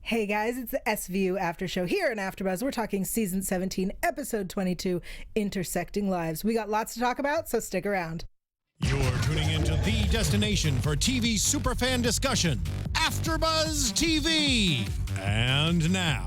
Hey guys, it's the SVU After Show here in AFTERBUZZ. We're talking Season 17, Episode 22, Intersecting Lives. We got lots to talk about, so stick around. You're tuning into the destination for TV superfan discussion, AFTERBUZZ TV. And now,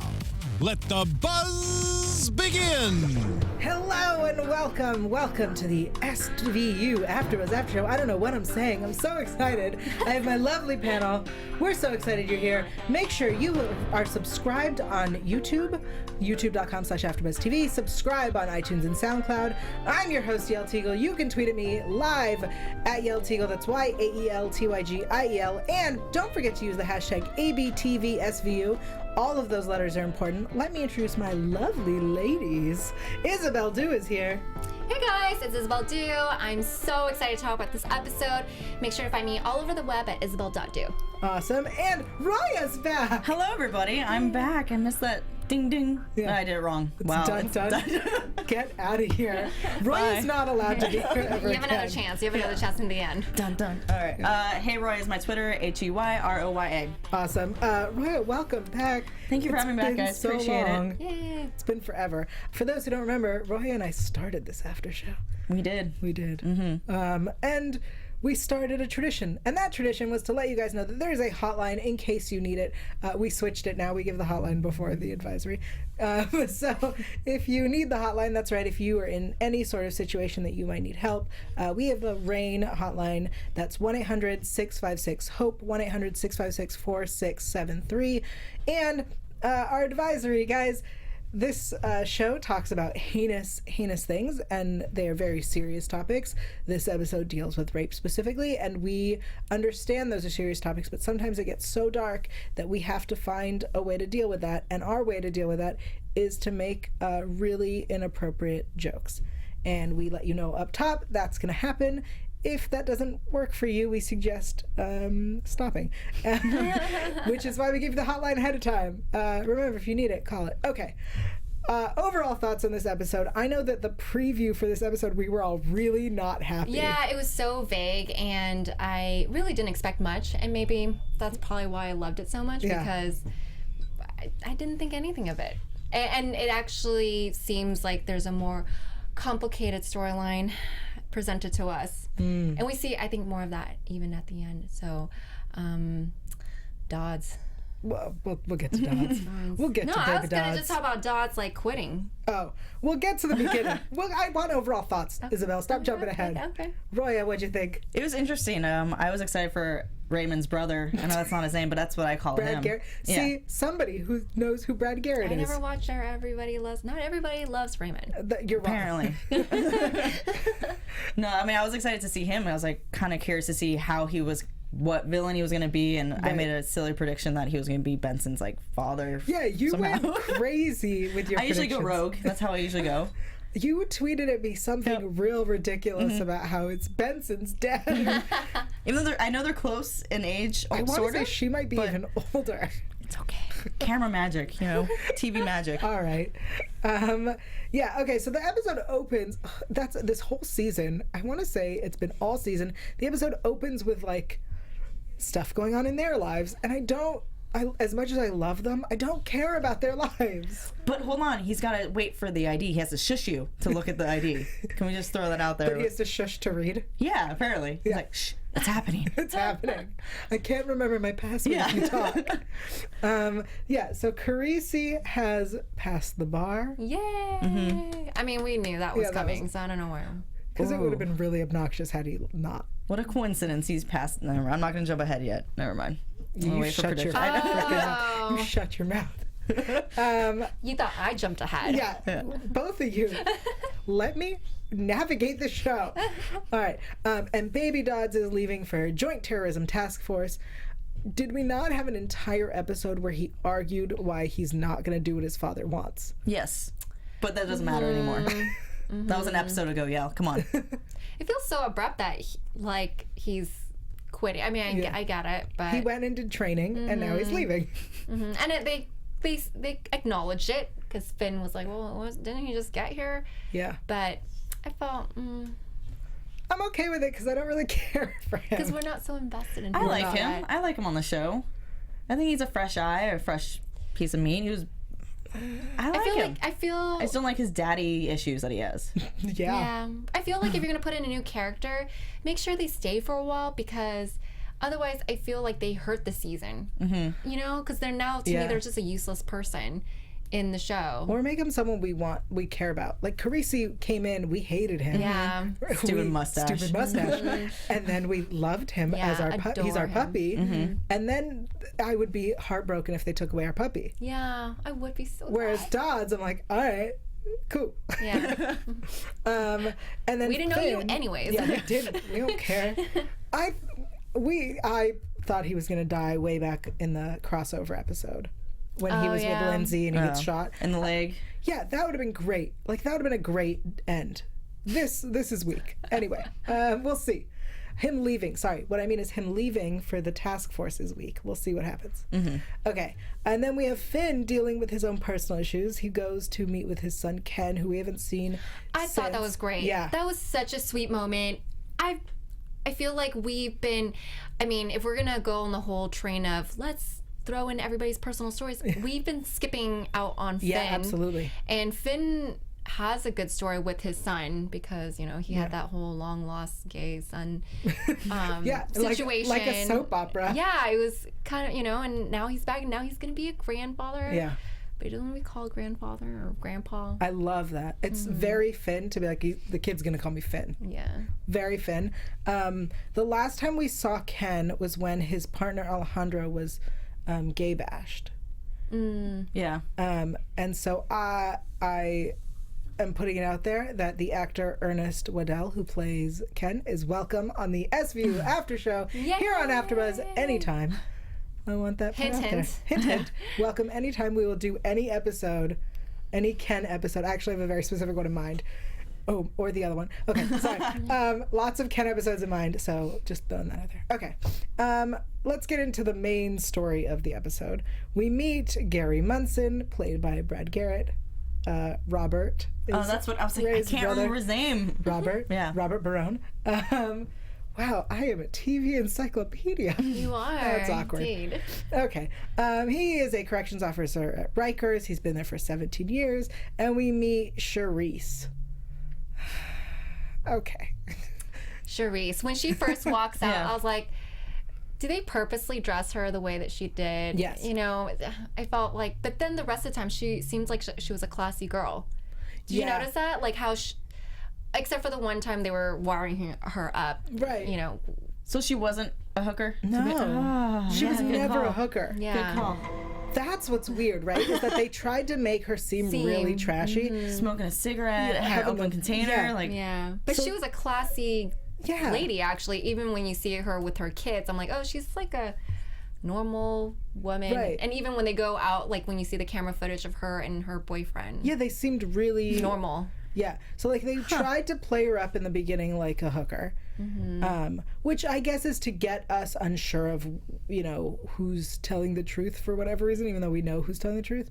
let the buzz begin. Hello and welcome to the SVU AFTERBUZZ After Show. I don't know what I'm saying. I'm so excited. I have my lovely panel. We're so excited you're here. Make sure you are subscribed on YouTube, youtube.com/AfterBuzzTV. Subscribe on iTunes and SoundCloud. I'm your host, Yael Tygiel. You can tweet at me live at Yael Tygiel. That's YAELTYGIEL. And don't forget to use the hashtag ABTVSVU. All of those letters are important. Let me introduce my lovely ladies. Isabelle is here. Hey guys, it's Isabelle. I'm so excited to talk about this episode. Make sure to find me all over the web at isabelle.do. Awesome. And Roya's back. Hello, everybody. I'm back. I missed that ding ding. Yeah. I did it wrong. It's wow. Done. Get out of here. Roya's not allowed to be here ever You have another chance. You have another chance in the end. Done. All right. Hey, Roya is my Twitter, HEYROYA. Awesome. Roya, welcome back. Thank you for having me back, guys. So Appreciate long. it. Yay. It's been forever. For those who don't remember, Roya and I started this after show. We did. Mm-hmm. And we started a tradition, and that tradition was to let you guys know that there is a hotline in case you need it. We switched it now. We give the hotline before the advisory. So if you need the hotline, that's right. If you are in any sort of situation that you might need help, we have a RAIN hotline. That's 1-800-656-HOPE, 1-800-656-4673. And our advisory, guys, this show talks about heinous things, and they are very serious topics. This episode deals with rape specifically, and we understand those are serious topics, but sometimes it gets so dark that we have to find a way to deal with that, and our way to deal with that is to make really inappropriate jokes. And we let you know up top that's going to happen. If that doesn't work for you, we suggest stopping, which is why we give you the hotline ahead of time. Remember, if you need it, call it. Okay. Overall thoughts on this episode. I know that the preview for this episode, we were all really not happy. Yeah, it was so vague, and I really didn't expect much, and maybe that's probably why I loved it so much, because I didn't think anything of it. And it actually seems like there's a more complicated storyline presented to us. And we see, I think, more of that even at the end. So, Dodds. Well, we'll get to Dodds. We'll get to Baby Dodds. No, I was going to just talk about Dodds, like, quitting. Oh, we'll get to the beginning. I want overall thoughts, Isabelle. Stop jumping ahead. Okay. Roya, what'd you think? It was interesting. I was excited for Raymond's brother. I know that's not his name, but that's what I call him. Brad Garrett. Yeah. See, somebody who knows who Brad Garrett is. I never watched our Not Everybody Loves Raymond. You're wrong. Apparently. No, I mean, I was excited to see him. I was like kind of curious to see what villain he was going to be, and I made a silly prediction that he was going to be Benson's like father. Yeah, you somehow. went crazy with your I usually go predictions. rogue. That's how I usually go. You tweeted at me something real ridiculous about how it's Benson's dad. Even though I know they're close in age, I want to say of, she might be even older. It's okay. Camera magic, TV magic. All right. Yeah, okay, so the episode opens, that's this whole season, I want to say it's been all season, the episode opens with like stuff going on in their lives, and as much as I love them, I don't care about their lives. But hold on, he's got to wait for the ID. He has to shush you to look at the ID. Can we just throw that out there? But he has to shush to read? Yeah, apparently. He's like, shh, it's happening. It's happening. I can't remember my password if you talk. So Carisi has passed the bar. Yay! I mean, we knew that was coming, so I don't know where. Because it would have been really obnoxious had he not. What a coincidence he's passed. Never mind. I'm not going to jump ahead yet. Never mind. You shut your mouth. You shut your mouth. You thought I jumped ahead. Yeah, both of you. Let me navigate the show. All right. And Baby Dodds is leaving for Joint Terrorism Task Force. Did we not have an entire episode where he argued why he's not going to do what his father wants? Yes. But that doesn't matter anymore. That was an episode ago, Yael. Come on. It feels so abrupt that he's quitting. I mean, I get it, but he went and did training, and now he's leaving. And they acknowledged it because Finn was like, "Well, didn't he just get here?" Yeah. But I felt I'm okay with it because I don't really care for him. Because we're not so invested in him. I like him. I like him on the show. I think he's a fresh eye, a fresh piece of meat. He was. I like him. I just don't like his daddy issues that he has. Yeah. I feel like if you're gonna put in a new character, make sure they stay for a while, because otherwise I feel like they hurt the season. Mm-hmm. You know, because they're now, to me, they're just a useless person in the show. Or make him someone we care about. Like Carisi came in, we hated him. Yeah. Stupid mustache. And then we loved him as our he's our puppy. Mm-hmm. And then I would be heartbroken if they took away our puppy. Yeah, I would be so Whereas sad. Dodds, I'm like, all right, cool. Yeah. And then We didn't know you anyways. Yeah, we didn't. We don't care. I thought he was gonna die way back in the crossover episode. When he was with Lindsay and he gets shot in the leg. Yeah, that would have been great. Like, that would have been a great end. This is weak. Anyway, we'll see. Him leaving. Sorry, what I mean is him leaving for the task force is weak. We'll see what happens. Mm-hmm. Okay, and then we have Finn dealing with his own personal issues. He goes to meet with his son Ken, who we haven't seen. I thought that was great. Yeah, that was such a sweet moment. I feel like we've been. I mean, if we're gonna go on the whole train of let's throw in everybody's personal stories, we've been skipping out on Finn. Yeah, absolutely. And Finn has a good story with his son, because he had that whole long lost gay son situation, like a soap opera. Yeah, it was kind of and now he's back, and now he's gonna be a grandfather. Yeah, but he doesn't want to be called grandfather or grandpa. I love that. It's very Finn to be like, the kid's gonna call me Finn. Yeah, very Finn. The last time we saw Ken was when his partner Alejandro was gay bashed. Yeah. And so I am putting it out there that the actor Ernest Waddell, who plays Ken, is welcome on the SVU after show here on AfterBuzz anytime. I want that put out there. Hint, hint. Welcome anytime. We will do any episode, any Ken episode. I actually have a very specific one in mind. Oh, or the other one. Okay, sorry. Lots of Ken episodes in mind, so just throwing that out there. Okay. Let's get into the main story of the episode. We meet Gary Munson, played by Brad Garrett. Robert. That's what I was like. I can't remember his name. Robert. Yeah. Robert Barone. Wow, I am a TV encyclopedia. You are. That's awkward. Indeed. Okay. He is a corrections officer at Rikers. He's been there for 17 years. And we meet Charisse. Okay. Charisse. When she first walks out, I was like, do they purposely dress her the way that she did? Yes. I felt like, but then the rest of the time, she seems like she was a classy girl. Did you notice that? Like how, except for the one time they were wiring her up. Right. So she wasn't a hooker? No. She was never a hooker. Yeah. Good call. That's what's weird, right? Is that they tried to make her seem really trashy. Mm-hmm. Smoking a cigarette, had an open container. But she was a classy lady, actually. Even when you see her with her kids, I'm like, oh, she's like a normal woman. Right. And even when they go out, like when you see the camera footage of her and her boyfriend. Yeah, they seemed really normal. Yeah. So like they tried to play her up in the beginning like a hooker. Mm-hmm. Which I guess is to get us unsure of, who's telling the truth for whatever reason, even though we know who's telling the truth.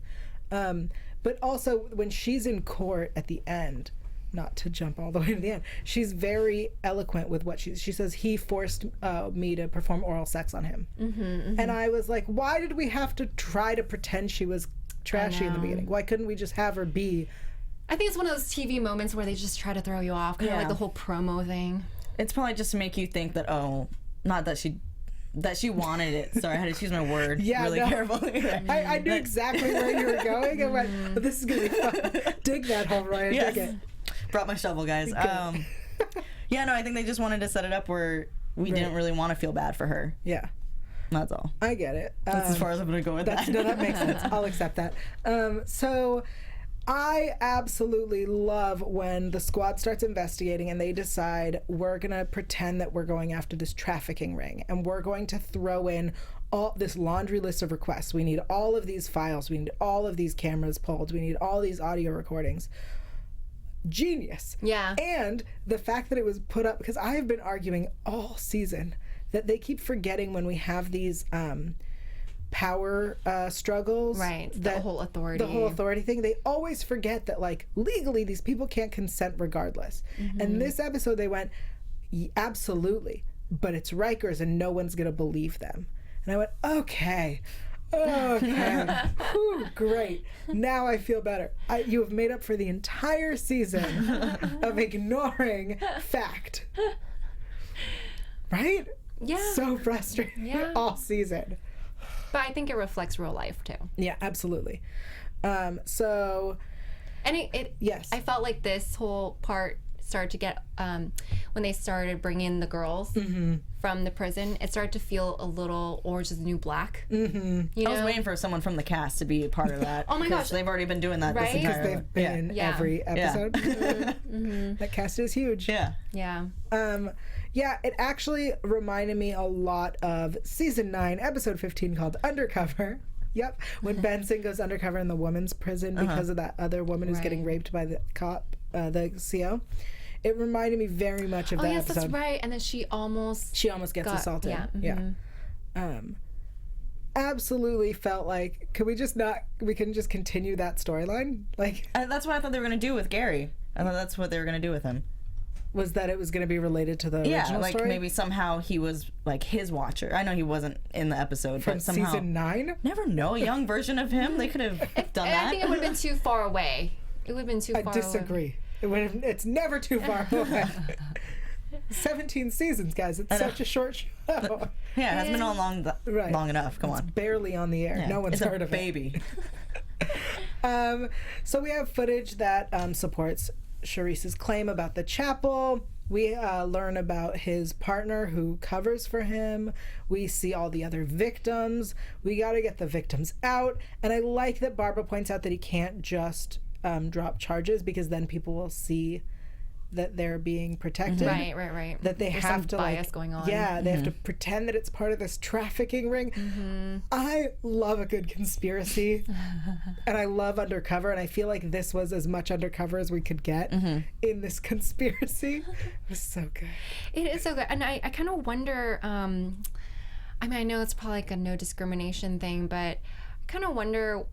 But also when she's in court at the end, not to jump all the way to the end, she's very eloquent with what she says. He forced me to perform oral sex on him. Mm-hmm, mm-hmm. And I was like, why did we have to try to pretend she was trashy in the beginning? Why couldn't we just have her be? I think it's one of those TV moments where they just try to throw you off, kind of like the whole promo thing. It's probably just to make you think that, not that she wanted it. Sorry, I had to choose my word really carefully. I knew exactly where you were going. I went, but this is going to be fun. Dig that hole, Roya. Yes. Dig it. Brought my shovel, guys. I think they just wanted to set it up where we didn't really want to feel bad for her. Yeah. That's all. I get it. That's as far as I'm going to go with that. No, that makes sense. I'll accept that. So I absolutely love when the squad starts investigating and they decide we're going to pretend that we're going after this trafficking ring and we're going to throw in all this laundry list of requests. We need all of these files. We need all of these cameras pulled. We need all these audio recordings. Genius. Yeah. And the fact that it was put up, because I have been arguing all season that they keep forgetting when we have these power struggles, right? The whole authority thing. They always forget that, like, legally these people can't consent regardless. Mm-hmm. And this episode they went, absolutely, but it's Rikers and no one's gonna believe them. And I went, okay, Okay. Whew, great. Now I feel better. You have made up for the entire season of ignoring fact. Right? Yeah. So frustrating all season. But I think it reflects real life too. Yeah, absolutely. And yes. I felt like this whole part started to get when they started bringing in the girls from the prison. It started to feel a little Orange Is the New Black. You know? I was waiting for someone from the cast to be a part of that. Oh my gosh, they've already been doing that. Right? This Because entire they've been in every episode. That cast is huge. Yeah. Yeah. Yeah, it actually reminded me a lot of season 9, episode 15, called Undercover. Yep, when Benson goes undercover in the women's prison because of that other woman who's getting raped by the cop, the CO. It reminded me very much of that episode. That's right. And then she almost gets assaulted. Yeah. Absolutely felt like, we couldn't just continue that storyline? Like, That's what I thought they were going to do with Gary. I thought that's what they were going to do with him. Was that it was going to be related to the original like story? maybe somehow he was like his watcher. I know he wasn't in the episode, From but somehow season 9? never know, a young version of him. They could have done And that. I think it would have been too far away. It would have been too far away. I disagree. It's never too far away. 17 seasons, guys. It's such a short show. Yeah, it hasn't been on long enough. Come on. Barely on the air. Yeah. No one's It's heard a of baby. it. So we have footage that supports Charisse's claim about the chapel. We learn about his partner who covers for him. We see all the other victims. We got to get the victims out. And I like that Barbara points out that he can't just drop charges, because then people will see that they're being protected. Right. That they There's have some to bias going on. Yeah, they have to pretend that it's part of this trafficking ring. I love a good conspiracy, and I love undercover, and I feel like this was as much undercover as we could get in this conspiracy. It was so good. It is so good. And I kind of wonder, I mean, I know it's probably like a no discrimination thing, but I kind of wonder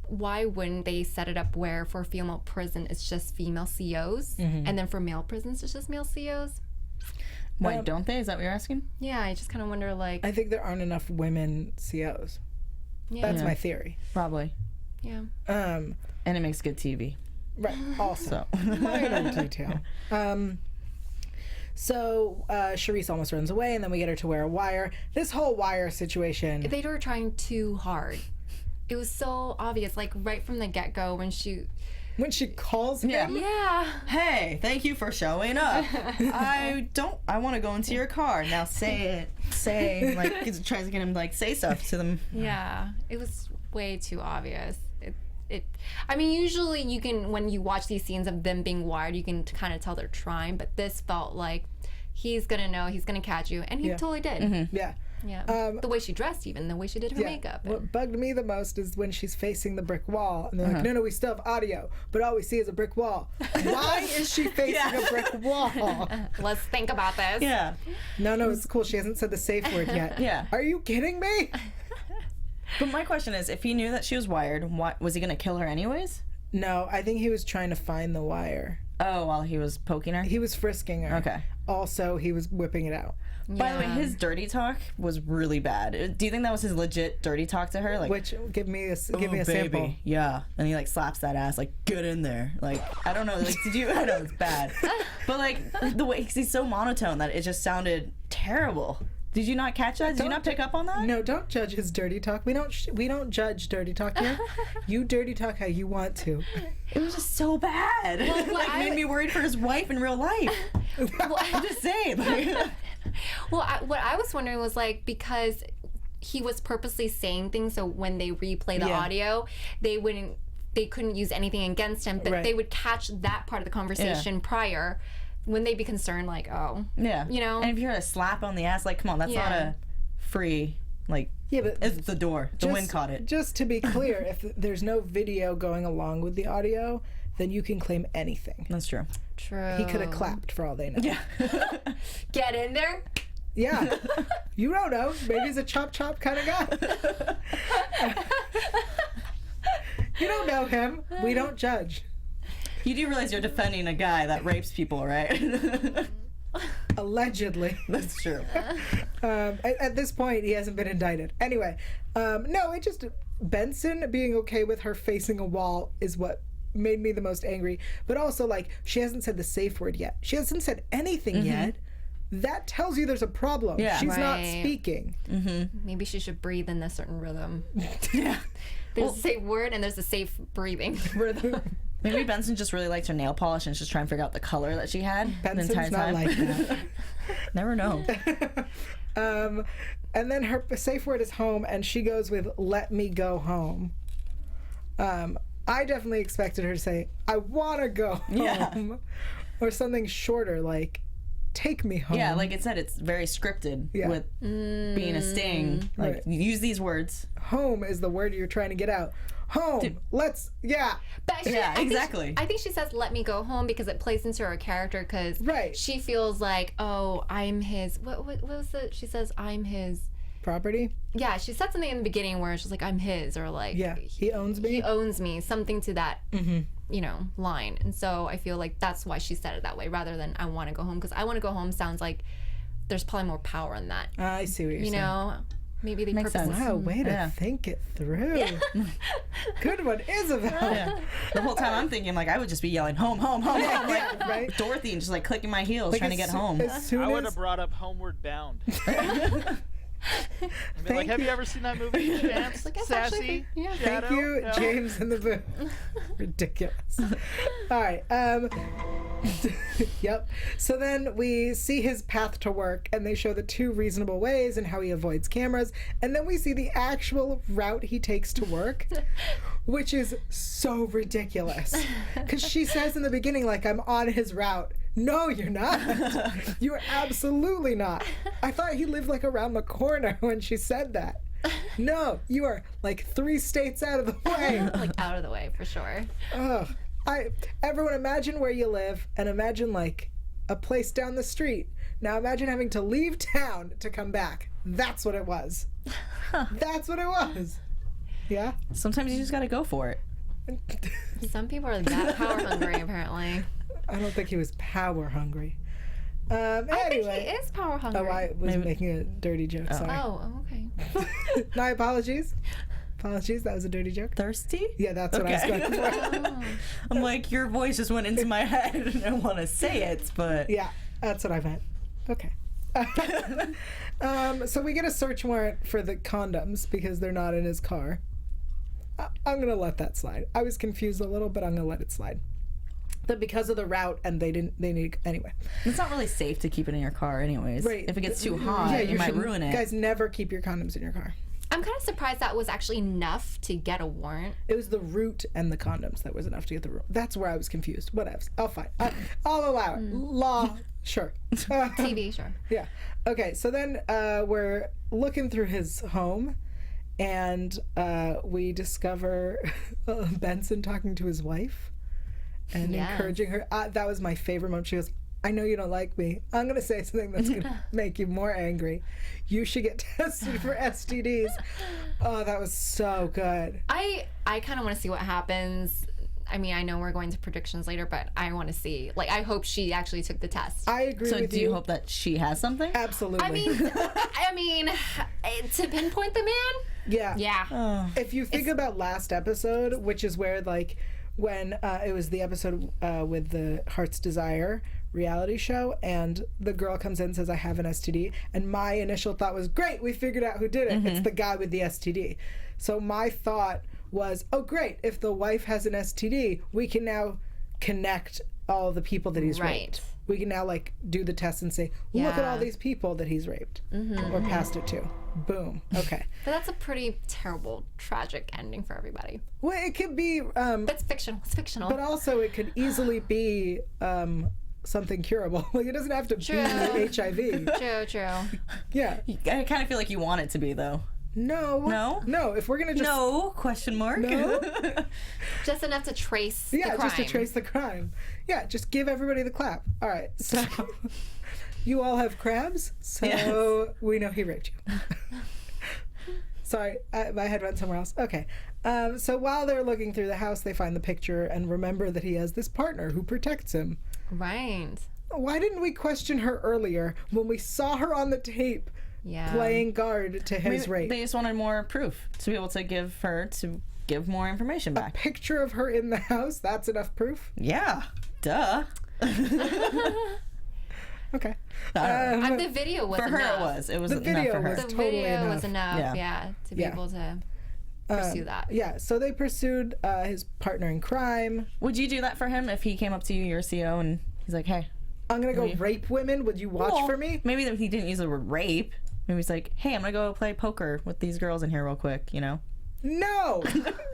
why wouldn't they set it up where for female prison it's just female COs, and then for male prisons it's just male COs? Wait, don't they? Is that what you're asking? Yeah, I just kind of wonder, like... I think there aren't enough women COs. That's my theory. Probably. Yeah. And it makes good TV. Right. Also, So. minor detail. So Charisse almost runs away, and then we get her to wear a wire. This whole wire situation. They were trying too hard. It was so obvious, like right from the get-go when she calls him. Yeah. Hey, thank you for showing up. I want to go into your car. Now say it. Like, he tries to get him, like, say stuff to them. Yeah. It was way too obvious. I mean, usually you can, when you watch these scenes of them being wired, you can kind of tell they're trying, but this felt like he's going to know, he's going to catch you, and he totally did. Yeah. Yeah. The way she dressed, even the way she did her makeup. What bugged me the most is when she's facing the brick wall, and they're like, no, we still have audio, but all we see is a brick wall. Why is she facing a brick wall? Let's think about this. Yeah. No, it's cool. She hasn't said the safe word yet. Yeah. Are you kidding me? But my question is, if he knew that she was wired, was he going to kill her anyways? No, I think he was trying to find the wire. Oh, while he was poking her? He was frisking her. Okay. Also, he was whipping it out. By the way, his dirty talk was really bad. Do you think that was his legit dirty talk to her? Like, Which, give me a baby. sample. Yeah. And he, like, slaps that ass, like, get in there. Like, I don't know. Like, I know it's bad. But, like, the way, because he's so monotone that it just sounded terrible. Did you not catch that? Did you not pick up on that? No, don't judge his dirty talk. We don't judge dirty talk here. You dirty talk how you want to. It was just so bad. It made me worried for his wife in real life. I'm just saying. Well, what I was wondering was, like, because he was purposely saying things, so when they replay the audio, they couldn't use anything against him, but they would catch that part of the conversation prior. Wouldn't they be concerned, like, oh, yeah, you know? And if you heard a slap on the ass, like, come on, that's not a free, like, but it's the door. The wind caught it. Just to be clear, if there's no video going along with the audio, then you can claim anything. That's true. True. He could have clapped for all they know. Yeah. Get in there. Yeah. You don't know. Maybe he's a chop kind of guy. You don't know him. We don't judge. You do realize you're defending a guy that rapes people, right? Allegedly. That's true. At this point, he hasn't been indicted. Anyway, no, it just, Benson being okay with her facing a wall is what made me the most angry. But also, like, she hasn't said the safe word yet. She hasn't said anything yet. That tells you there's a problem. Yeah. She's not speaking. Maybe she should breathe in a certain rhythm. Yeah. There's a safe word and there's a safe breathing rhythm. Maybe Benson just really liked her nail polish and is just trying to figure out the color that she had Benson's the entire not time. like that. Never know. And then her safe word is home, and she goes with "let me go home." I definitely expected her to say, "I want to go home," or something shorter like "take me home." Yeah, like it said, it's very scripted with being a sting. Like, use these words. Home is the word you're trying to get out. Home. Let's. Yeah. But exactly. I think she says "let me go home" because it plays into her character. Because she feels like, oh, I'm his. What was it? She says, "I'm his property." Yeah, she said something in the beginning where she's like, "I'm his," or like, he owns me. He owns me. Something to that, you know, line. And so I feel like that's why she said it that way, rather than "I want to go home," because "I want to go home" sounds like there's probably more power in that. I see what you're saying. You know. Maybe they purposely. Wow, way to think it through. Good one, Isabelle. The whole time I'm thinking, like, I would just be yelling, home, home, home, home. Like, right? Dorothy, and just, like, clicking my heels, trying to get home. I would have brought up Homeward Bound. I mean, like, have you ever seen that movie, Chance? Like, Sassy? yeah. Shadow? Thank you, No? James in the booth. Ridiculous. All right. Yep. So then we see his path to work, and they show the 2 reasonable ways and how he avoids cameras. And then we see the actual route he takes to work, which is so ridiculous. Because she says in the beginning, like, I'm on his route. No, you're not. You're absolutely not. I thought he lived, like, around the corner when she said that. No, you are, like, 3 states out of the way. Like, out of the way, for sure. Ugh. Everyone imagine where you live and imagine like a place down the street. Now imagine having to leave town to come back. That's what it was. That's what it was. Yeah? Sometimes you just gotta go for it. Some people are that power hungry, apparently. I don't think he was power hungry. I think Anyway. he is power hungry. Oh, I was making a dirty joke. Sorry. Oh, okay. My apologies. Apologies, that was a dirty joke. Thirsty? Yeah, that's what I was going for. I'm like, your voice just went into my head and I want to say it, but... Yeah, that's what I meant. Okay. So we get a search warrant for the condoms because they're not in his car. I'm going to let that slide. I was confused a little, but I'm going to let it slide. But because of the route and they need, anyway. It's not really safe to keep it in your car anyways. Right. If it gets too hot, you might ruin it. Guys, never keep your condoms in your car. I'm kind of surprised that was actually enough to get a warrant. It was the route and the condoms that was enough to get the route. That's where I was confused. Whatevs. I'll fight. I'll allow it. Law, sure. TV, sure. Yeah. Okay, so then we're looking through his home, and we discover Benson talking to his wife and encouraging her. That was my favorite moment. She goes, I know you don't like me. I'm going to say something that's going to make you more angry. You should get tested for STDs. Oh, that was so good. I kind of want to see what happens. I mean, I know we're going to predictions later, but I want to see. Like, I hope she actually took the test. I agree with you. So do you hope that she has something? Absolutely. I mean, to pinpoint the man? Yeah. Yeah. If you think about last episode, which is where, like, when it was the episode with the Heart's Desire reality show, and the girl comes in and says, I have an STD, and my initial thought was, great, we figured out who did it. It's the guy with the STD. So my thought was, oh great, if the wife has an STD, we can now connect all the people that he's raped. We can now, like, do the test and say, look at all these people that he's raped or passed it to. Boom. Okay. But that's a pretty terrible, tragic ending for everybody. Well, it could be That's fictional. It's fictional. but also it could easily be something curable. Like, it doesn't have to be HIV. True. Yeah. I kind of feel like you want it to be, though. No. If we're gonna just No? Question mark? No. Just enough to trace the crime. just to trace the crime. Yeah, just give everybody the clap. All right. So you all have crabs, so we know he raped you. Sorry, my head went somewhere else. Okay. So while they're looking through the house, they find the picture and remember that he has this partner who protects him. Right. why didn't we question her earlier when we saw her on the tape playing guard to his rape? They just wanted more proof to be able to give more information back. A picture of her in the house, that's enough proof? Yeah, duh. Okay. The video was for her enough. it was The enough video for her. was The totally video enough. was enough, to be able to pursue that. Yeah, so they pursued his partner in crime. Would you do that for him if he came up to you, your CO, and he's like, hey, I'm gonna go rape women. Would you watch for me? Maybe that he didn't use the word rape. Maybe he's like, hey, I'm gonna go play poker with these girls in here real quick, you know? No,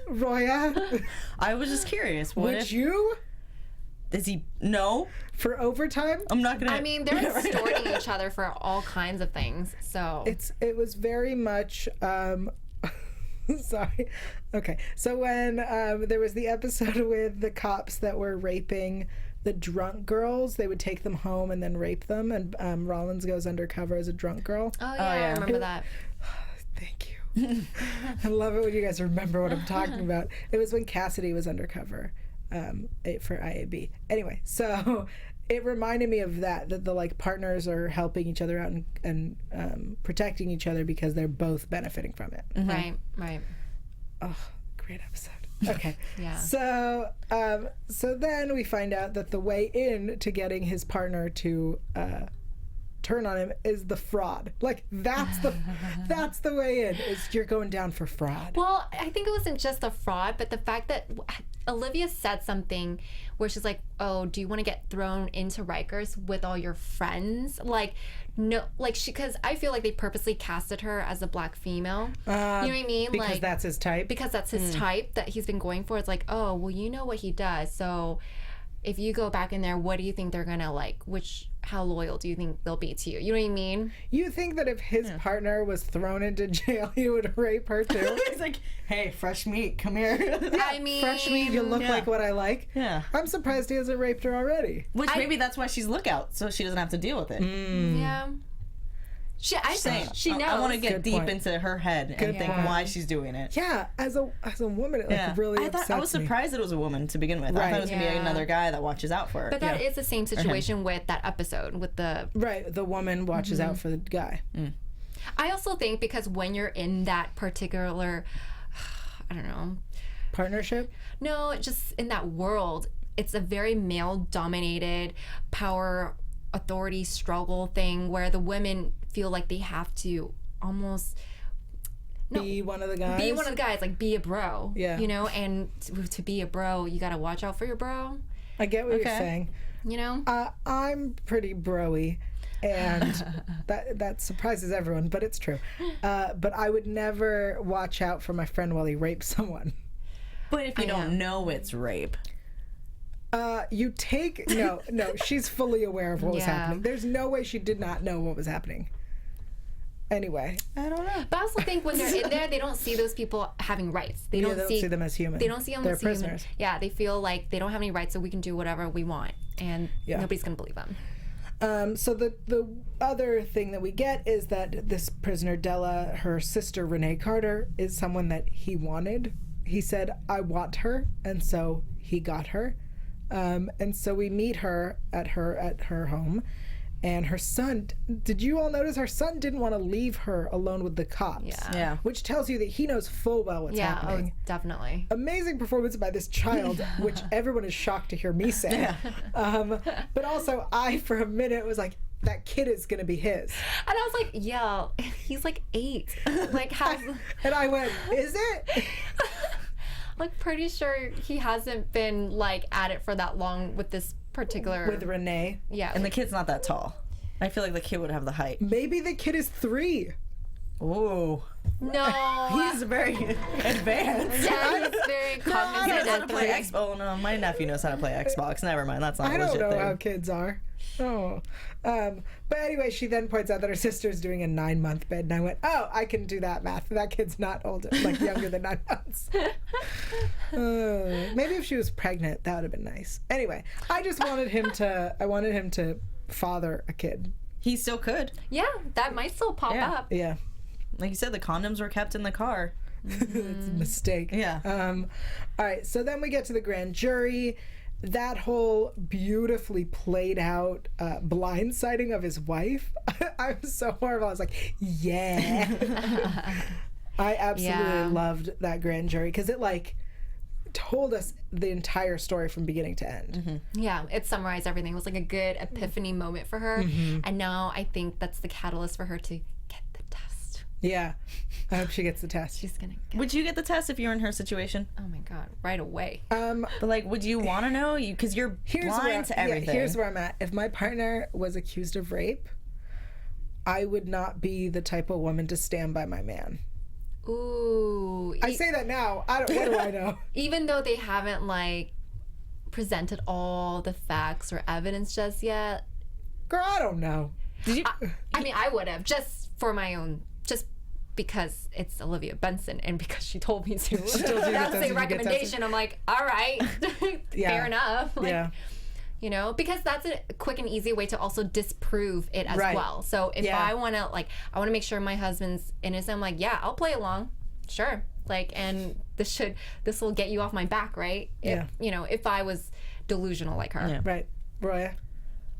Roya. I was just curious. Would you? Is he no for overtime? I'm not gonna. I mean, they're extorting each other for all kinds of things. So it was very much. Sorry. Okay. So when there was the episode with the cops that were raping the drunk girls, they would take them home and then rape them, and Rollins goes undercover as a drunk girl. Oh yeah, I remember that. Thank you. I love it when you guys remember what I'm talking about. It was when Cassidy was undercover for IAB. Anyway, so it reminded me of that the like partners are helping each other out and protecting each other because they're both benefiting from it. Mm-hmm. Right. Oh, great episode. Okay. Yeah. So then we find out that the way in to getting his partner to turn on him is the fraud. Like that's the way in. Is you're going down for fraud. Well, I think it wasn't just the fraud, but the fact that Olivia said something where she's like, "Oh, do you want to get thrown into Rikers with all your friends?" Like, no, like because I feel like they purposely casted her as a black female. You know what I mean? Because like, that's his type. Because that's his type that he's been going for. It's like, oh, well, you know what he does, so if you go back in there, what do you think they're gonna like? How loyal do you think they'll be to you? You know what I mean? You think that if his partner was thrown into jail, he would rape her too? He's like, hey, fresh meat, come here. I mean, fresh meat, you look like what I like. Yeah. I'm surprised he hasn't raped her already. Which maybe that's why she's lookout, so she doesn't have to deal with it. Yeah. She knows. I want to get Good deep point. into her head and think why she's doing it. Yeah, as a woman, it really upsets I was surprised that it was a woman to begin with. I thought it was going to be another guy that watches out for her. But that is the same situation with that episode with the... Right, the woman watches out for the guy. I also think because when you're in that particular, I don't know... Partnership? No, just in that world, it's a very male-dominated power authority struggle thing where the women feel like they have to almost be one of the guys, like be a bro, yeah, you know, and to be a bro you gotta watch out for your bro. I get what you're saying, you know. I'm pretty bro-y and that surprises everyone, but it's true. But I would never watch out for my friend while he rapes someone. But if you don't know it's rape, you take no, she's fully aware of what was happening. There's no way she did not know what was happening. Anyway, I don't know. But I also think when they're in there, they don't see those people having rights. They don't see them as human. They don't see them They're as human. prisoners. Yeah, they feel like they don't have any rights, so we can do whatever we want, and nobody's gonna believe them. So the other thing that we get is that this prisoner Della, her sister Renee Carter, is someone that he wanted. He said, "I want her," and so he got her. And so we meet her at her home, and her son. Did you all notice her son didn't want to leave her alone with the cops? Yeah. Which tells you that he knows full well what's happening. Oh, definitely. Amazing performance by this child, which everyone is shocked to hear me say. But also, I for a minute was like, that kid is gonna be his. And I was like, yeah, he's like 8. Like how? And I went, is it? Like pretty sure he hasn't been like at it for that long with this particular With Renee. Yeah. and the kid's not that tall. I feel like the kid would have the height. Maybe the kid is 3. Ooh. No. He's very advanced. Yeah, he's very He knows how to cognizant. play Xbox. Oh no, my nephew knows how to play Xbox. Never mind, that's not a I don't legit know thing. how kids are. Oh. But anyway, she then points out that her sister's doing a 9-month bid, and I went, oh, I can do that math. That kid's not older, like younger than 9 months. Maybe if she was pregnant, that would have been nice. Anyway, I just wanted him to father a kid. He still could. Yeah, that might still pop Yeah. up. Yeah. Like you said, the condoms were kept in the car. It's a mistake. Yeah. All right, so then we get to the grand jury. that whole beautifully played out blindsiding of his wife, I was so horrible. I was like, yeah. I absolutely loved that grand jury because it like told us the entire story from beginning to end. Yeah, it summarized everything. It was like a good epiphany moment for her. And now I think that's the catalyst for her to get the test. Yeah. I hope she gets the test. She's gonna get Would you get the test if you were in her situation? Oh my god, right away. But like, would you want to know? Because you're blind to everything. Yeah, here's where I'm at. If my partner was accused of rape, I would not be the type of woman to stand by my man. Ooh. I say that now. What do I know? Even though they haven't like presented all the facts or evidence just yet. Girl, I don't know. Did you? I mean, I would have just for my own, just because it's Olivia Benson and because she told me to. That's a recommendation. I'm like, all right, fair enough. Like, yeah. You know, because that's a quick and easy way to also disprove it as well. So if I want to, like, I want to make sure my husband's innocent, I'm like, yeah, I'll play along. Sure. Like, and this will get you off my back, right? Yeah. You know, if I was delusional like her. Yeah. Right. Roya?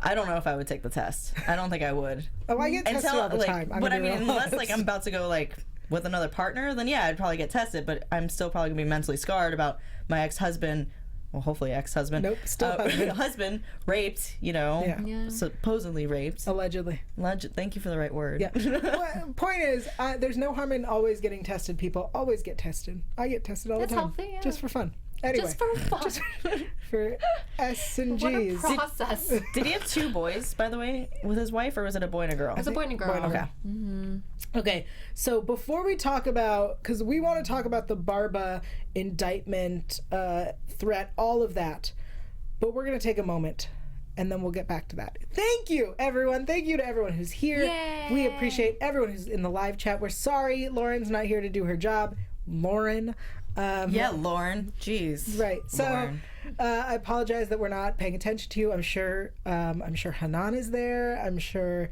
I don't know if I would take the test. I don't think I would. Oh, I get tested all the time. But I mean, unless like I'm about to go like with another partner, then yeah, I'd probably get tested. But I'm still probably gonna be mentally scarred about my ex-husband. Well, hopefully ex-husband. Nope, still husband raped. You know, supposedly raped. Allegedly. Thank you for the right word. Yeah. Well, point is, there's no harm in always getting tested. People always get tested. I get tested all the time. Healthy, yeah. Just for fun. Anyway. Just for fun. Just for S and What a G's. process. Did he have 2 boys, by the way, with his wife, or was it a boy and a girl? It was a boy and a girl. Okay. Okay, so before we talk about, because we want to talk about the Barba indictment, threat, all of that, but we're going to take a moment and then we'll get back to that. Thank you, everyone. Thank you to everyone who's here. Yay. We appreciate everyone who's in the live chat. We're sorry Lauren's not here to do her job. Lauren. Lauren. Jeez. Right. So Lauren. I apologize that we're not paying attention to you. I'm sure Hanan is there. I'm sure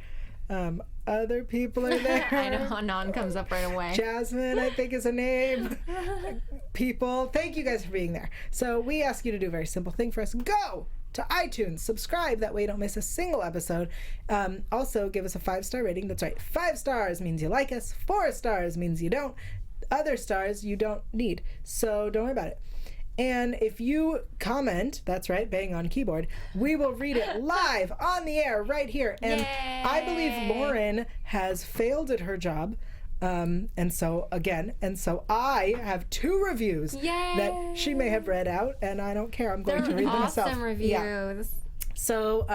other people are there. I know Hanan comes up right away. Jasmine, I think is a name. People, thank you guys for being there. So we ask you to do a very simple thing for us. Go to iTunes, subscribe. That way you don't miss a single episode. Also, give us a 5-star rating. That's right. 5 stars means you like us. 4 stars means you don't. Other stars you don't need. So don't worry about it. And if you comment, that's right, bang on keyboard, we will read it live on the air right here. And Yay. I believe Lauren has failed at her job. And so I have 2 reviews that she may have read out, and I don't care. I'm going to read them myself. Awesome reviews. Yeah. So,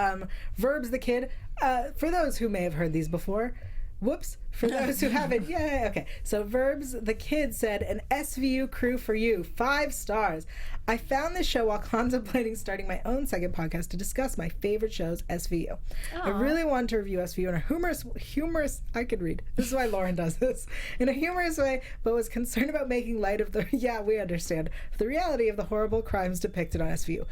Verbs the Kid, for those who may have heard these before, whoops, for those who haven't, yeah, okay. So Verbs the Kid said, an SVU crew for you, 5 stars. I found this show while contemplating starting my own second podcast to discuss my favorite shows, SVU. I really want to review SVU in a humorous, I could read. This is why Lauren does this. In a humorous way, but was concerned about making light of the, yeah, we understand, the reality of the horrible crimes depicted on SVU.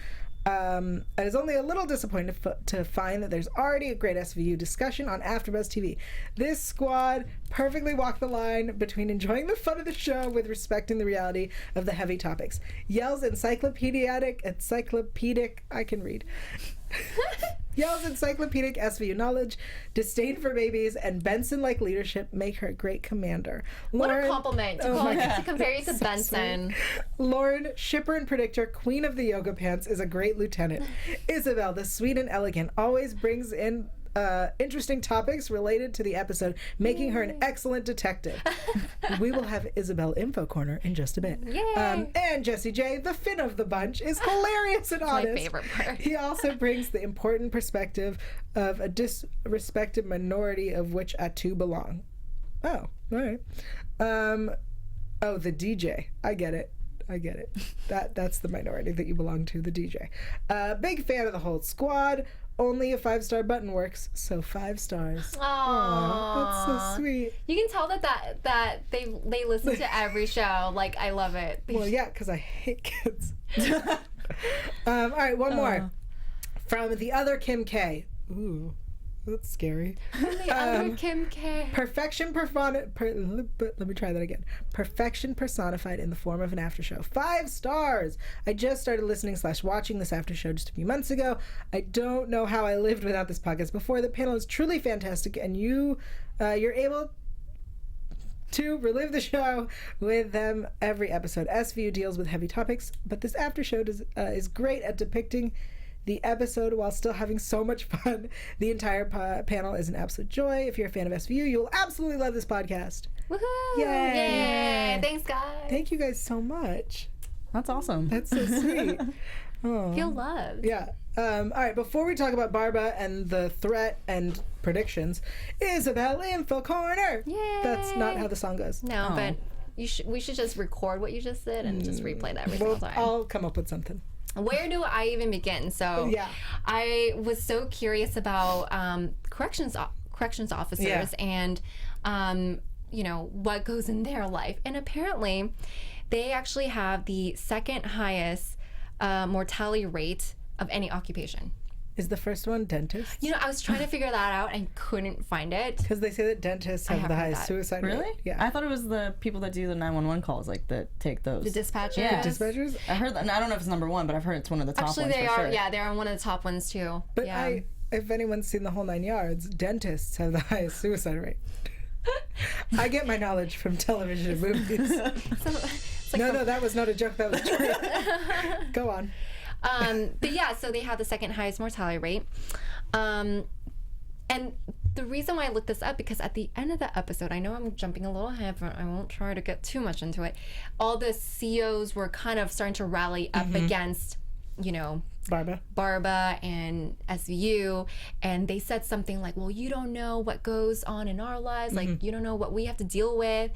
I was only a little disappointed to find that there's already a great SVU discussion on AFTERBUZZ TV. This squad perfectly walked the line between enjoying the fun of the show with respecting the reality of the heavy topics. Yael's encyclopedic, I can read. Yael's encyclopedic SVU knowledge, disdain for babies, and Benson-like leadership make her a great commander. Lauren, What a compliment to compare you to Benson. Sweet. Lauren, shipper and predictor, queen of the yoga pants, is a great lieutenant. Isabelle, the sweet and elegant, always brings in interesting topics related to the episode, making her an excellent detective. We will have Isabelle Info Corner in just a bit. Yay. And Jesse J, the Finn of the bunch, is hilarious and honest. My favorite part. He also brings the important perspective of a disrespected minority of which Atu belong. Oh, all right. Oh, the DJ. I get it. That's the minority that you belong to, the DJ. Big fan of the whole squad. Only a 5-star button works, so 5 stars. Aww, that's so sweet. You can tell that they listen to every show. Like, I love it. Well, yeah, because I hate kids. All right, one more from the other Kim K. Ooh, That's scary. Kim K. Perfection let me try that again. Perfection personified in the form of an after show. 5 stars. I just started listening / watching this after show just a few months ago. I don't know how I lived without this podcast before. The panel is truly fantastic, and you're able to relive the show with them every episode. SVU deals with heavy topics, but this after show is great at depicting the episode while still having so much fun. The entire panel is an absolute joy. If you're a fan of SVU, you'll absolutely love this podcast. Woohoo! Yay! Yay! Thanks, guys. Thank you guys so much. That's awesome. That's so sweet. Oh. Feel loved. Yeah. All right, before we talk about Barba and the threat and predictions, Isabelle Info Corner. Yay! That's not how the song goes. No, but we should just record what you just did and just replay that every single time. I'll come up with something. Where do I even begin? So Yeah. I was so curious about corrections officers and what goes in their life. And apparently they actually have the second highest mortality rate of any occupation. Is the first one dentist? I was trying to figure that out and couldn't find it. Because they say that dentists have the highest suicide rate. Really? Yeah. I thought it was the people that do the 911 calls, like that take those. The dispatchers. Yeah. Dispatchers? I heard that. And I don't know if it's number 1, but I've heard it's one of the top Actually, ones. they for are. Sure. Yeah, they're one of the top ones too. But yeah. if anyone's seen the whole 9 yards, dentists have the highest suicide rate. I get my knowledge from television and movies. No, that was not a joke. That was true. Go on. But yeah, so they have the second highest mortality rate. And the reason why I looked this up, because at the end of the episode, I know I'm jumping a little ahead, but I won't try to get too much into it. All the COs were kind of starting to rally up against, Barba and SVU, and they said something like, well, you don't know what goes on in our lives, like you don't know what we have to deal with.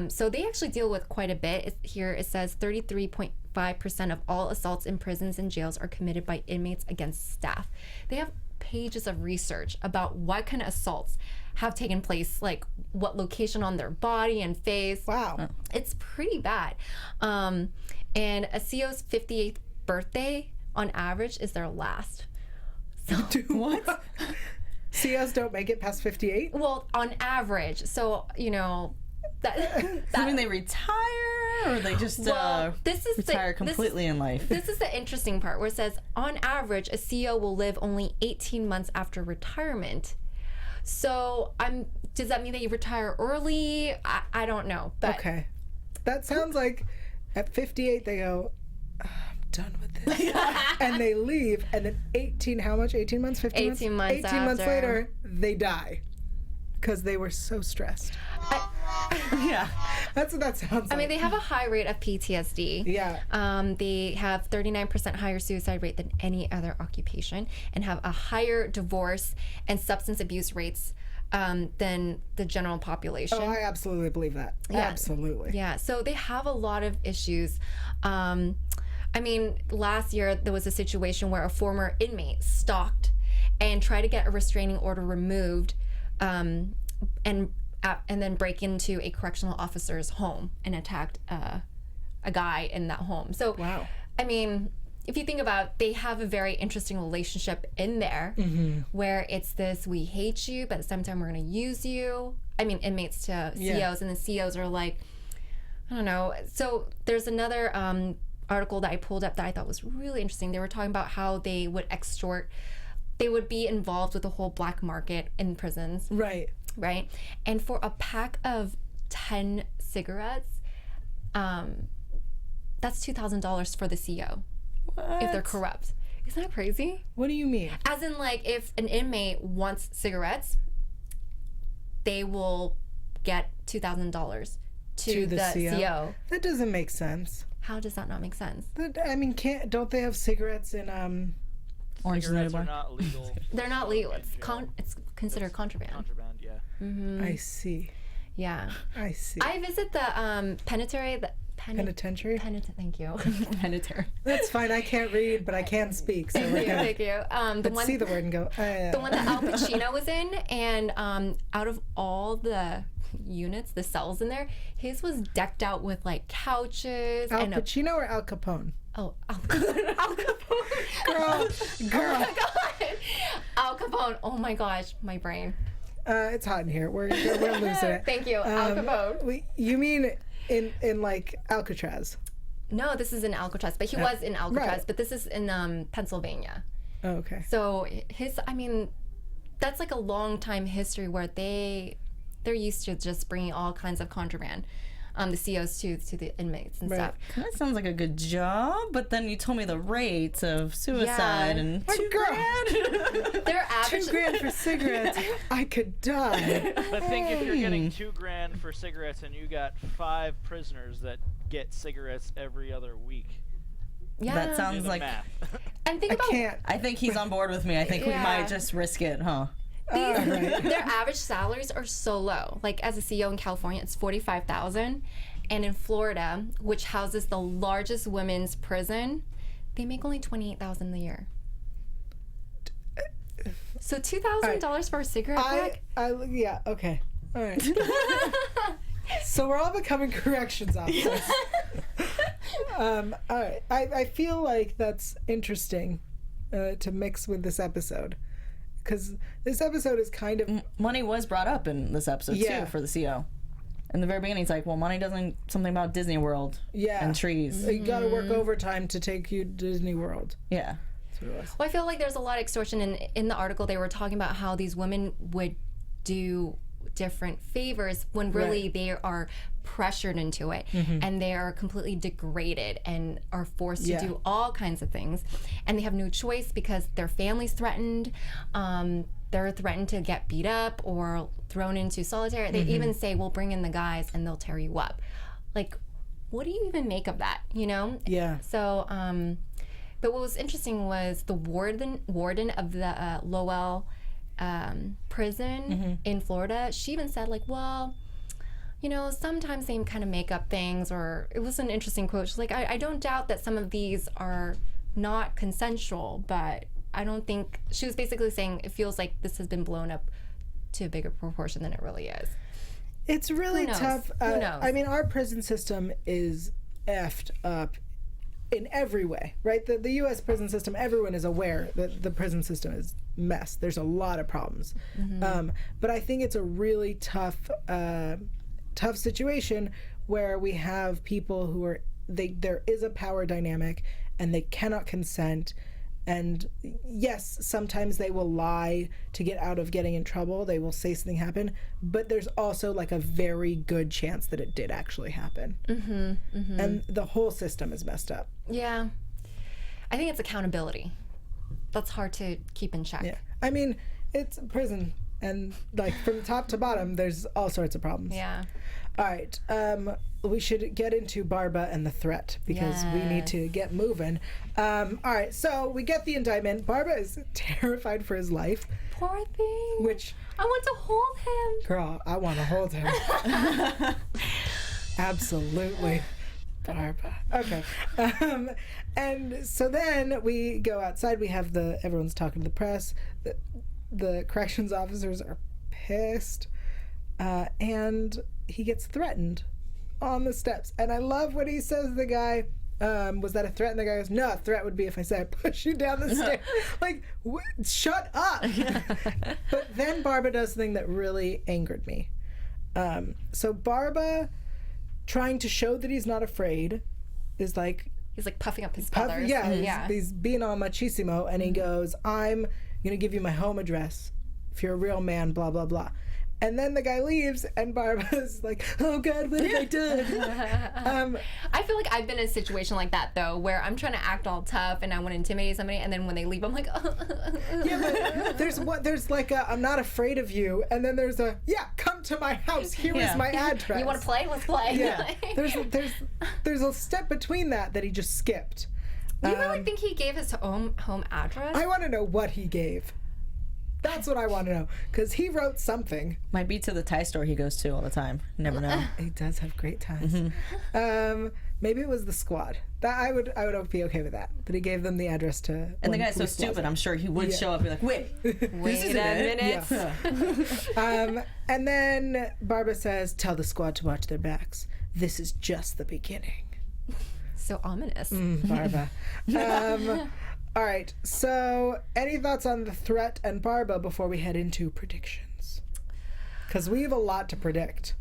So they actually deal with quite a bit. Here it says 33.5% of all assaults in prisons and jails are committed by inmates against staff. They have pages of research about what kind of assaults have taken place, like what location on their body and face. Wow. It's pretty bad. And a CO's 58th birthday, on average, is their last. So What? COs don't make it past 58? well, on average. So, that I mean, they retire or they just this is retire completely in life. This is the interesting part where it says, on average, a CO will live only 18 months after retirement. So does that mean that you retire early? I don't know. But Okay. That sounds like at 58 they go, I'm done with this. And they leave, and then 18 months? 15 months? 18 months 18 months after. later, they die. Because they were so stressed. Yeah. That's what that sounds like. I mean, they have a high rate of PTSD. Yeah. They have 39% higher suicide rate than any other occupation, and have a higher divorce and substance abuse rates than the general population. Oh, I absolutely believe that. Yeah. Absolutely. Yeah, so they have a lot of issues. I mean, last year there was a situation where a former inmate stalked and tried to get a restraining order removed, and then break into a correctional officer's home and attacked a guy in that home. So, Wow. I mean, if you think about it, they have a very interesting relationship in there where it's this, we hate you, but at the same time we're going to use you. I mean, inmates to COs, and the COs are like, I don't know. So there's another article that I pulled up that I thought was really interesting. They were talking about how they would they would be involved with the whole black market in prisons. Right. Right? And for a pack of 10 cigarettes, that's $2,000 for the CO. What? If they're corrupt. Isn't that crazy? What do you mean? As in, like, if an inmate wants cigarettes, they will get $2,000 to the CO. That doesn't make sense. How does that not make sense? I mean, don't they have cigarettes in Orange Cigarettes Bar. are not legal. They're not legal. It's considered contraband. Contraband, yeah. I see. Yeah. I see. I visit the penitentiary. Penitentiary? Thank you. Penitentiary. That's fine. I can't read, but I can speak. So we're good. Thank you. Let's see the word and go. The one that Al Pacino was in, and out of all the units, the cells in there, his was decked out with like couches Al and Pacino or Al Capone? Oh, Al Capone. Girl. Oh my God. Al Capone. Oh my gosh, my brain. It's hot in here. We're losing it. Thank you, Al Capone. You mean in like Alcatraz? No, this is in Alcatraz, but he was in Alcatraz, right. but this is in Pennsylvania. Oh, okay. So that's like a long time history where they're used to just bringing all kinds of contraband, the COs to the inmates and stuff. That sounds like a good job, but then you told me the rates of suicide and $2,000. Their average $2,000 for cigarettes. I could die. But think if you're getting $2,000 for cigarettes and you got 5 prisoners that get cigarettes every other week. Yeah. That Do sounds the like. math. And think I about can't. I think he's on board with me. I think we Yeah. might just risk it, huh? their average salaries are so low. Like as a CEO in California, it's $45,000, and in Florida, which houses the largest women's prison, they make only $28,000 a year. So $2,000 for a cigarette pack? Yeah. Okay. All right. So we're all becoming corrections officers. All right. I feel like that's interesting to mix with this episode, because this episode is kind of Money was brought up in this episode Yeah. too for the CO. In the very beginning, it's like, well, money doesn't something about Disney World and trees. You got to work overtime to take you to Disney World. Yeah. That's what it was. Well, I feel like there's a lot of extortion. In the article, they were talking about how these women would do different favors when really they are pressured into it, and they are completely degraded and are forced to do all kinds of things, and they have no choice because their family's threatened. They're threatened to get beat up or thrown into solitary. They even say, we'll bring in the guys and they'll tear you up. Like, what do you even make of that, you know? Yeah. So, but what was interesting was the warden of the Lowell prison in Florida. She even said, like, well, you know, sometimes they kind of make up things, or it was an interesting quote. She's like, I don't doubt that some of these are not consensual, but I don't think, she was basically saying it feels like this has been blown up to a bigger proportion than it really is. It's really Who knows? tough. Who knows? I mean, our prison system is effed up in every way, right? The U.S. prison system, everyone is aware that the prison system is mess. There's a lot of problems. But I think it's a really tough situation where we have people who are, there is a power dynamic and they cannot consent. And yes, sometimes they will lie to get out of getting in trouble. They will say something happened, but there's also like a very good chance that it did actually happen. And the whole system is messed up. Yeah. I think it's accountability. That's hard to keep in check. Yeah. I mean, it's prison, and like from top to bottom, there's all sorts of problems. Yeah. All right. We should get into Barba and the threat because we need to get moving. All right. So we get the indictment. Barba is terrified for his life. Poor thing. Which, I want to hold him. girl, I want to hold him. Absolutely. Barba. Okay. And so then we go outside. We have everyone's talking to the press. The corrections officers are pissed. And he gets threatened on the steps. And I love what he says to the guy. Was that a threat? And the guy goes, no, a threat would be if I said I push you down the stairs. Like, shut up. But then Barba does something that really angered me. So Barba, trying to show that he's not afraid, is like... He's like puffing up his feathers. He's being all machismo. And he goes, I'm going to give you my home address. If you're a real man, blah, blah, blah. And then the guy leaves, and Barba's like, oh, God, what have I done? I feel like I've been in a situation like that, though, where I'm trying to act all tough and I want to intimidate somebody, and then when they leave, I'm like, Yeah, but there's like a, I'm not afraid of you, and then there's a, yeah, come to my house. Here is my address. You want to play? Let's play. Yeah. There's a step between that he just skipped. You really think he gave his home address? I want to know what he gave. That's what I want to know, because he wrote something. Might be to the Thai store he goes to all the time. Never know. He does have great ties. Maybe it was the squad. That I would be okay with that. That he gave them the address to. And the guy's so stupid, I'm sure he would show up and be like, wait a minute. Yeah. And then Barba says, tell the squad to watch their backs. This is just the beginning. So ominous. Barba. All right. So, any thoughts on the threat and Barba before we head into predictions? Because we have a lot to predict.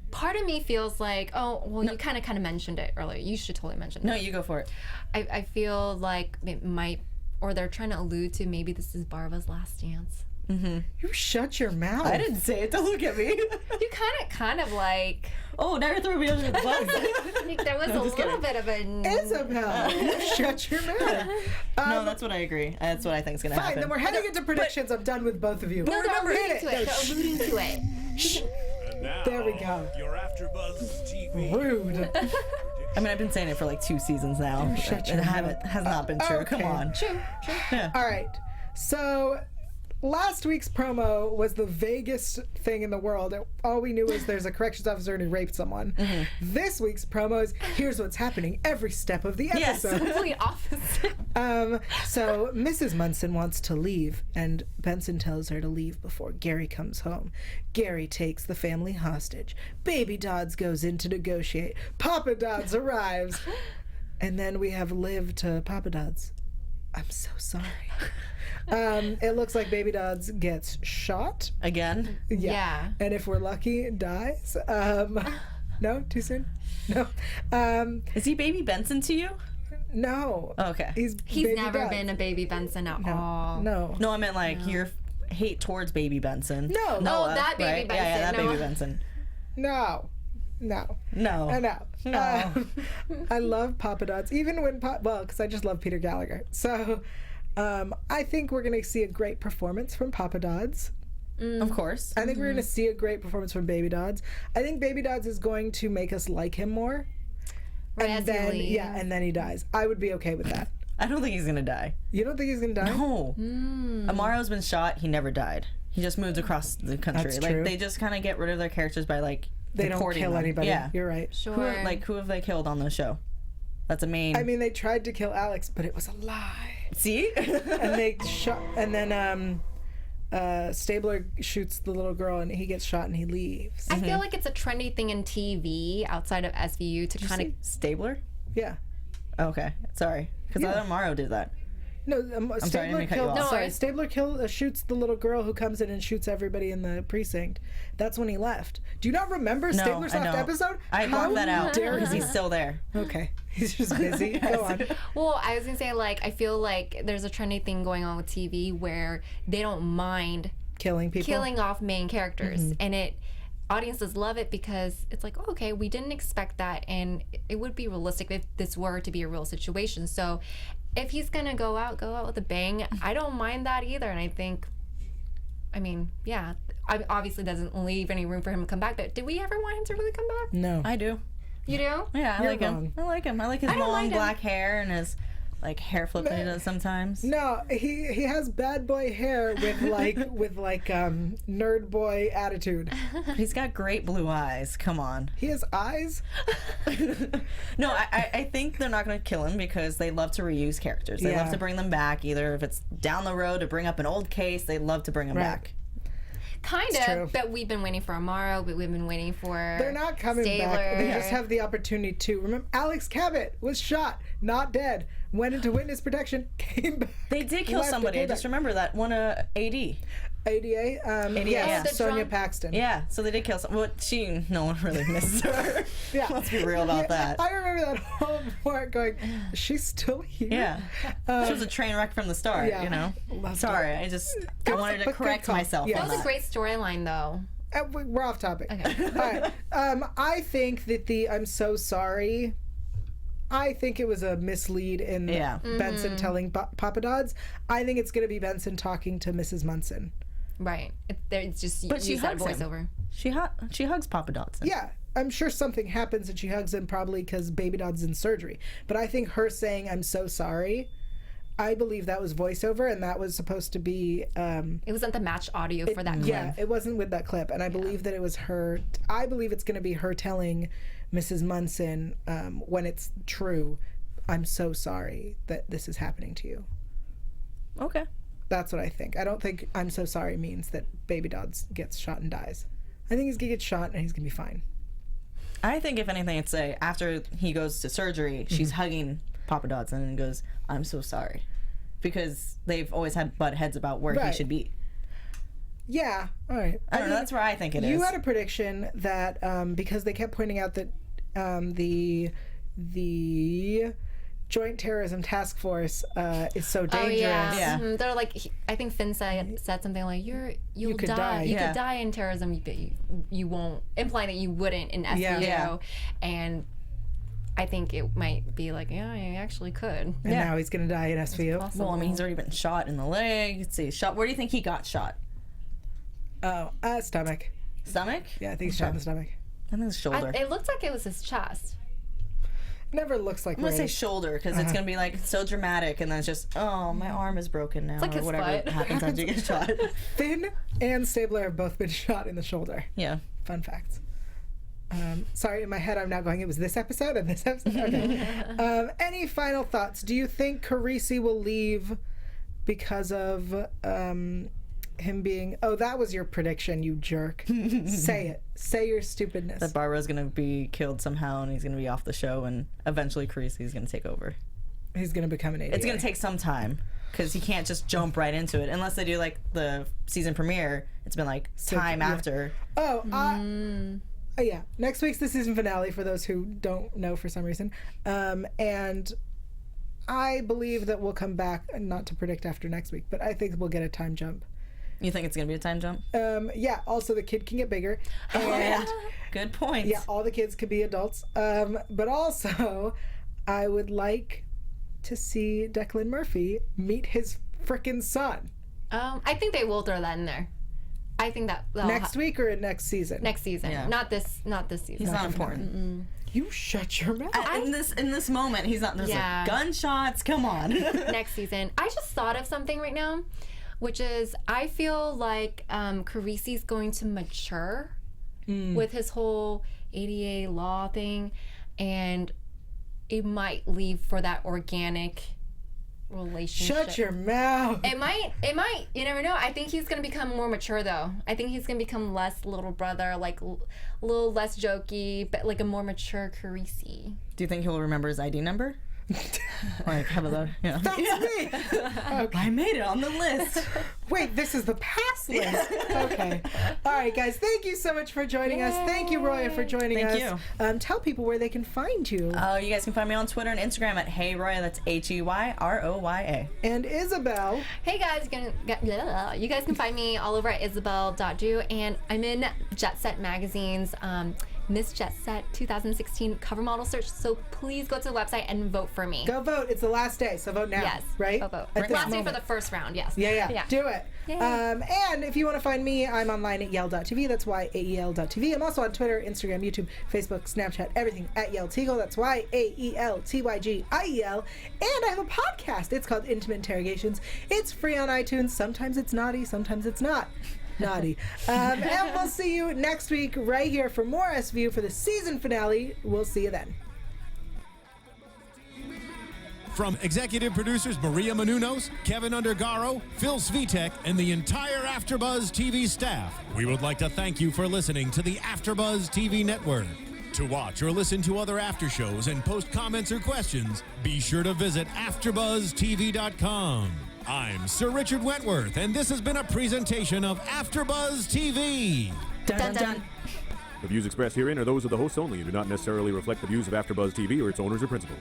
Part of me feels like, oh, well, you kind of mentioned it earlier. You should totally mention it. No, you go for it. I feel like it might, or they're trying to allude to maybe this is Barba's last dance. You shut your mouth. I didn't say it. Don't look at me. You kind of like, Oh, now you're throwing me under the bus. I think there was a little bit of a... Isabelle, you shut your mouth. No, that's what I agree. That's what I think is going to Fine, happen. then we're heading into predictions. I'm done with both of you. No, they're Remember, alluding hit to it. it. No, They're alluding to it. And now, There we go. Your AFTERBUZZ TV. Rude. I mean, I've been saying it for like 2 seasons now. Shut It your has not been true. okay. Come on. True. All right. So last week's promo was the vaguest thing in the world. All we knew was there's a corrections officer and he raped someone. This week's promo is here's what's happening every step of the Yes. episode. Complete opposite. So Mrs. Munson wants to leave, and Benson tells her to leave before Gary comes home. Gary takes the family hostage. Baby Dodds goes in to negotiate. Papa Dodds arrives. And then we have Liv to Papa Dodds. I'm so sorry. It looks like Baby Dodds gets shot. Again? Yeah. And if we're lucky, dies. No? Too soon? No. Is he Baby Benson to you? No. Okay. He's Baby never Dodds. been a baby Benson at all. No. No, I meant like your hate towards Baby Benson. No. Noah, Oh, that Baby right? Yeah, that Benson, Baby Noah. Benson. No. No. No. I know. No. I love Papa Dodds, even when because I just love Peter Gallagher. So, I think we're gonna see a great performance from Papa Dodds. Of course. I think we're gonna see a great performance from Baby Dodds. I think Baby Dodds is going to make us like him more. Right And as he then leaves. and then he dies. I would be okay with that. I don't think he's gonna die. You don't think he's gonna die? No. Amaro's been shot. He never died. He just moved across the country. That's like true. they just kind of get rid of their characters by like They don't deporting kill them. anybody. Yeah. You're right. Sure. Who have they killed on the show? That's a main. I mean, they tried to kill Alex, but it was a lie. see. And they shot. And then Stabler shoots the little girl, and he gets shot, and he leaves. I feel like it's a trendy thing in TV outside of SVU to kind of... Stabler. Yeah. Okay, sorry, because I thought Amaro did that. No, sorry, I Stabler didn't mean to cut you killed. off. No Sorry, worries. Stabler shoots the little girl who comes in and shoots everybody in the precinct. That's when he left. Do you not remember No, Stabler's I last don't. episode? I How blocked that out dare because he? he's still there. Okay, he's just busy. Go on. Well, I was going to say, like, I feel like there's a trendy thing going on with TV where they don't mind Killing people. killing off main characters. And audiences love it because it's like, oh, okay, we didn't expect that, and it would be realistic if this were to be a real situation. So if he's gonna go out with a bang, I don't mind that either. And I think, I mean, yeah, I obviously doesn't leave any room for him to come back, but did we ever want him to really come back? No. I do. You do? Yeah, I You're like wrong. him. I like him. I like his I don't long mind him. black hair and his like hair flip that he does sometimes. No, he has bad boy hair with nerd boy attitude. He's got great blue eyes. Come on. He has eyes. No, I think they're not going to kill him because they love to reuse characters. They Yeah. love to bring them back, either if it's down the road to bring up an old case, they love to bring them Right. back. Kind It's true. of, but we've been waiting for Amaro, but we've been waiting for They're not coming back. Stabler. They just have the opportunity to. Remember, Alex Cabot was shot, not dead. Went into witness protection, came back. They did kill left, and somebody. I came just back. remember that one ADA. AD. Yes, yeah. The Sonia drunk- Paxton. Yeah, so they did kill some. Well, no one really misses her. Yeah. Let's be real about that. I remember that whole part going, she's still here. Yeah. She was a train wreck from the start, yeah. you know? Loved Sorry, I wanted to but good correct call. myself Yeah. on That was that. a great storyline, though. We're off topic. Okay. All right. I think that I'm so sorry. I think it was a mislead in Yeah. Benson telling Papa Dodds. I think it's going to be Benson talking to Mrs. Munson. Right. It's just But she use that hugs him. voiceover. She hugs Papa Dodson. Yeah, I'm sure something happens and she hugs him probably because Baby Dodd's in surgery. But I think her saying, I'm so sorry, I believe that was voiceover and that was supposed to be... It wasn't the match audio for that clip. Yeah, it wasn't with that clip. And I believe that it was her... I believe it's going to be her telling Mrs. Munson, when it's true, I'm so sorry that this is happening to you. Okay. That's what I think. I don't think I'm so sorry means that Baby Dodds gets shot and dies. I think he's going to get shot and he's going to be fine. I think if anything, it's after he goes to surgery, she's hugging Papa Dodson and goes, "I'm so sorry," because they've always had butt heads about where he should be. Yeah, all right. I don't know. That's where I think it is. You had a prediction that because they kept pointing out that the Joint Terrorism Task Force is so dangerous. Yeah. They're like, I think Finn said something like, "You'll could die. die. You Yeah. could die in terrorism, but you won't," implying that you wouldn't in SVU. Yeah. And I think it might be like, yeah, you actually could. And now he's going to die in SVU. Well, I mean, he's already been shot in the leg. Let's see, shot. Where do you think he got shot? Oh, stomach. Stomach? Yeah, I think he's shot in the stomach. I think it's shoulder. It looked like it was his chest. Never looks like I'm gonna say rape. shoulder because it's gonna be like so dramatic, and then it's just, oh, my arm is broken now, like or his whatever foot. happens after you get shot. Finn and Stabler have both been shot in the shoulder. Yeah. Fun facts. Sorry, in my head I'm now going, it was this episode and this episode? Okay. Any final thoughts? Do you think Carisi will leave because of him being... Oh, that was your prediction, you jerk. Say it. Say your stupidness. That Barbara's gonna be killed somehow, and he's gonna be off the show, and eventually Carisi's gonna take over. He's going to become an ADA. It's gonna take some time because he can't just jump right into it unless they do like the season premiere. It's been like time after. Oh, yeah. Next week's the season finale for those who don't know for some reason. And I believe that we'll come back, not to predict after next week, but I think we'll get a time jump. You think it's gonna be a time jump? Yeah, also the kid can get bigger. And Good point. yeah, all the kids could be adults. But also, I would like to see Declan Murphy meet his frickin' son. I think they will throw that in there. I think that Next week or next season? next season, Yeah. not this season. He's not important. You shut your mouth. In this moment, he's not. There's Yeah. like gunshots. Come on. Next season. I just thought of something right now, which is I feel like Carisi's going to mature with his whole ADA law thing, and it might leave for that organic relationship. Shut your mouth. It might, you never know. I think he's going to become more mature, though. I think he's going to become less little brother, like a little less jokey, but like a more mature Carisi. Do you think he'll remember his ID number? Like, have a look. Yeah. That's me. Okay. I made it on the list. Wait, this is the pass list. Okay. All right, guys. Thank you so much for joining us. Thank you, Roya, for joining us. Thank you. Tell people where they can find you. You guys can find me on Twitter and Instagram at Hey Roya. That's HeyRoya. And Isabelle. Hey guys, you guys can find me all over at isabelle.do, and I'm in Jet Set Magazine's Miss Jet Set 2016 cover model search, so please go to the website and vote for me. Go vote. It's the last day, so vote now. Yes. Right? Go vote. At this Last day for moment. the first round, yes. Yeah. Do it. Yay. And if you want to find me, I'm online at Yael.tv. That's YAEL.tv. I'm also on Twitter, Instagram, YouTube, Facebook, Snapchat, everything at Yael Tygiel. That's YAELTYGIEL. And I have a podcast. It's called Intimate Interrogations. It's free on iTunes. Sometimes it's naughty, sometimes it's not naughty. And we'll see you next week right here for more SVU for the season finale. We'll see you then. From executive producers Maria Menounos, Kevin Undergaro, Phil Svitek, and the entire AfterBuzz TV staff, we would like to thank you for listening to the AfterBuzz TV network. To watch or listen to other after shows and post comments or questions, be sure to visit AfterBuzzTV.com. I'm Sir Richard Wentworth, and this has been a presentation of AfterBuzz TV. Dun, dun. The views expressed herein are those of the hosts only and do not necessarily reflect the views of AfterBuzz TV or its owners or principals.